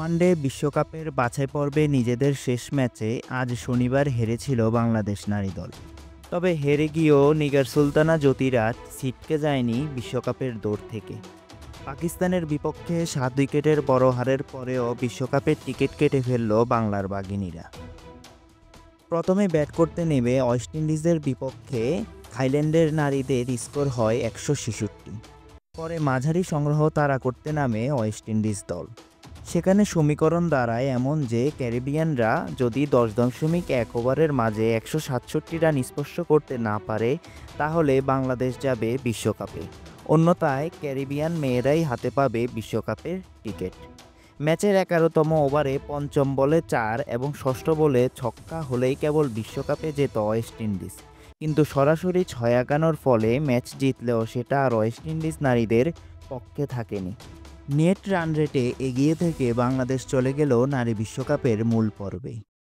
One day বিশ্বকাপের বাছাই পর্বে নিজেদের শেষ ম্যাচে আজ শনিবার হেরেছিল বাংলাদেশ নারী দল। তবে হেরে গিয়েও নিগার সুলতানা জ্যোতিরাজ ছিটকে যায়নি বিশ্বকাপের দৌড় থেকে। পাকিস্তানের বিপক্ষে 7 উইকেটের বড় হারের পরেও বিশ্বকাপের টিকিট কেটে ফেলল বাংলার বাঘিনীরা। প্রথমে ব্যাট করতে নেমে ওয়েস্ট ইন্ডিজের বিপক্ষে থাইল্যান্ডের নারীদের স্কোর হয় 166। পরে মাঝারি সংগ্রহ তাড়া করতে নামে ওয়েস্ট ইন্ডিজ দল। সেখানে সমীকরণ দাঁড়ায় এমন যে ক্যারিবিয়ানরা যদি 10.1 ওভারের মাঝে 167 রান স্পর্শ করতে না পারে তাহলে বাংলাদেশ যাবে বিশ্বকাপে। অন্যথায় ক্যারিবিয়ান মেয়েরাই হাতে পাবে বিশ্বকাপের টিকিট। ম্যাচের 11তম ওভারে পঞ্চম বলে 4 এবং ষষ্ঠ বলে ছক্কা হলেই কেবল বিশ্বকাপে যেত ওয়েস্ট ইন্ডিজ। কিন্তু সরাসরি 6 আগানোর ফলে ম্যাচ জিতলেও সেটা আর ওয়েস্ট ইন্ডিজ নারীদের পক্ষে থাকেনি। নেট রান রেটে এগিয়ে থেকে বাংলাদেশ চলে গেল নারী বিশ্বকাপের মূল পর্বে।